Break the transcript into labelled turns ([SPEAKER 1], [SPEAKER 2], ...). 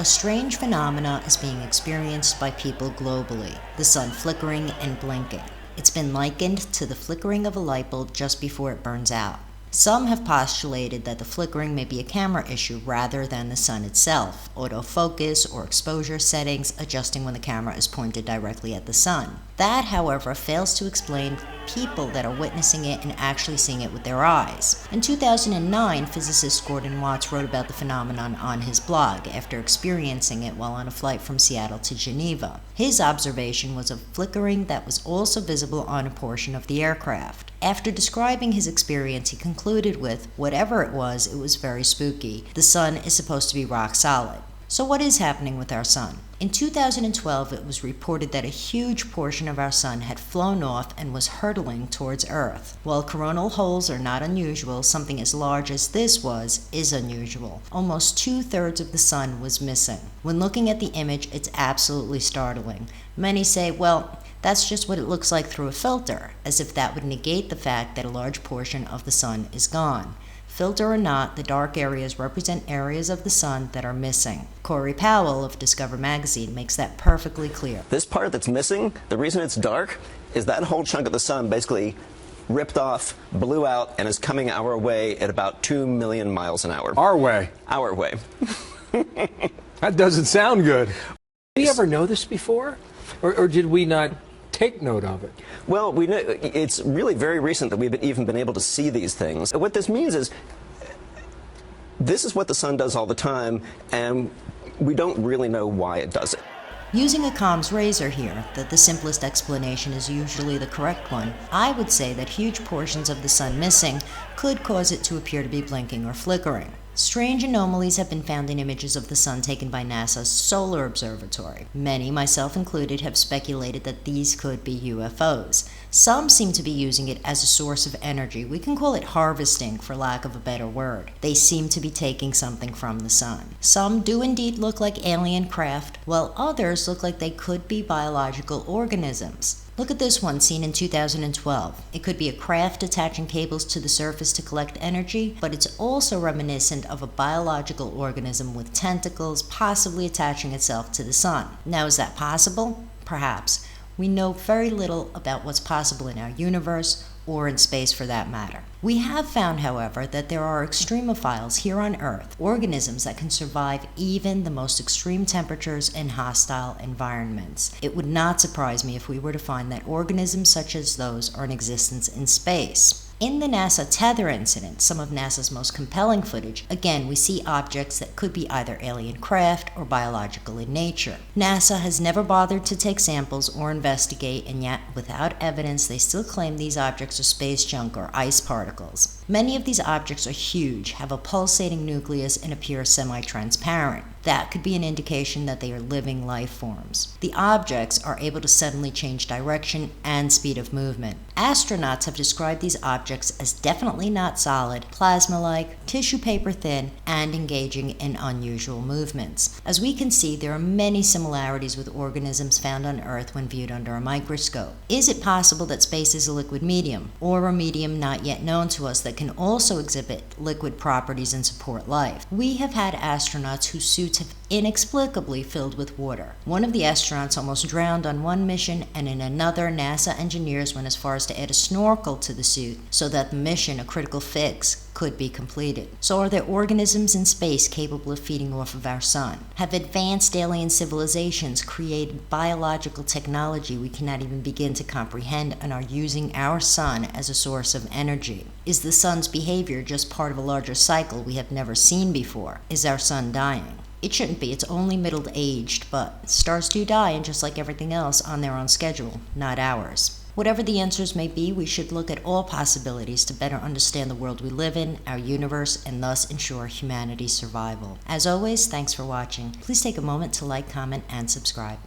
[SPEAKER 1] A strange phenomena is being experienced by people globally, the sun flickering and blinking. It's been likened to the flickering of a light bulb just before it burns out. Some have postulated that the flickering may be a camera issue rather than the sun itself, autofocus or exposure settings adjusting when the camera is pointed directly at the sun. That, however, fails to explain people that are witnessing it and actually seeing it with their eyes. In 2009, physicist Gordon Watts wrote about the phenomenon on his blog after experiencing it while on a flight from Seattle to Geneva. His observation was of flickering that was also visible on a portion of the aircraft. After describing his experience, he concluded with, whatever it was very spooky. The sun is supposed to be rock solid. So what is happening with our sun? In 2012, it was reported that a huge portion of our sun had flown off and was hurtling towards Earth. While coronal holes are not unusual, something as large as this is unusual. Almost 2/3 of the sun was missing. When looking at the image, it's absolutely startling. Many say, well, that's just what it looks like through a filter, as if that would negate the fact that a large portion of the sun is gone. Filter or not, the dark areas represent areas of the sun that are missing. Corey Powell of Discover magazine makes that perfectly clear.
[SPEAKER 2] This part that's missing, the reason it's dark, is that whole chunk of the sun basically ripped off, blew out, and is coming our way at about 2 million miles an hour.
[SPEAKER 3] Our way?
[SPEAKER 2] Our way.
[SPEAKER 3] That doesn't sound good. Did we ever know this before? Or did we not take note of it?
[SPEAKER 2] Well, we know it's really very recent that we've even been able to see these things. What this means is this is what the sun does all the time, and we don't really know why it does it.
[SPEAKER 1] Using a comms razor here, that the simplest explanation is usually the correct one, I would say that huge portions of the sun missing could cause it to appear to be blinking or flickering. Strange anomalies have been found in images of the sun taken by NASA's Solar Observatory. Many, myself included, have speculated that these could be UFOs. Some seem to be using it as a source of energy. We can call it harvesting, for lack of a better word. They seem to be taking something from the sun. Some do indeed look like alien craft, while others look like they could be biological organisms. Look at this one seen in 2012. It could be a craft attaching cables to the surface to collect energy, but it's also reminiscent of a biological organism with tentacles possibly attaching itself to the sun. Now, is that possible? Perhaps. We know very little about what's possible in our universe, or in space for that matter. We have found, however, that there are extremophiles here on Earth, organisms that can survive even the most extreme temperatures in hostile environments. It would not surprise me if we were to find that organisms such as those are in existence in space. In the NASA tether incident, some of NASA's most compelling footage, again, we see objects that could be either alien craft or biological in nature. NASA has never bothered to take samples or investigate, and yet, without evidence, they still claim these objects are space junk or ice particles. Many of these objects are huge, have a pulsating nucleus, and appear semi-transparent. That could be an indication that they are living life forms. The objects are able to suddenly change direction and speed of movement. Astronauts have described these objects as definitely not solid, plasma-like, tissue paper thin, and engaging in unusual movements. As we can see, there are many similarities with organisms found on Earth when viewed under a microscope. Is it possible that space is a liquid medium, or a medium not yet known to us that can also exhibit liquid properties and support life? We have had astronauts whose suits have inexplicably filled with water. One of the astronauts almost drowned on one mission, and in another, NASA engineers went as far as to add a snorkel to the suit so that the mission, a critical fix, could be completed. So are there organisms in space capable of feeding off of our sun? Have advanced alien civilizations created biological technology we cannot even begin to comprehend and are using our sun as a source of energy? Is the sun's behavior just part of a larger cycle we have never seen before? Is our sun dying? It shouldn't be, it's only middle-aged, but stars do die, and just like everything else, on their own schedule, not ours. Whatever the answers may be, we should look at all possibilities to better understand the world we live in, our universe, and thus ensure humanity's survival. As always, thanks for watching. Please take a moment to like, comment, and subscribe.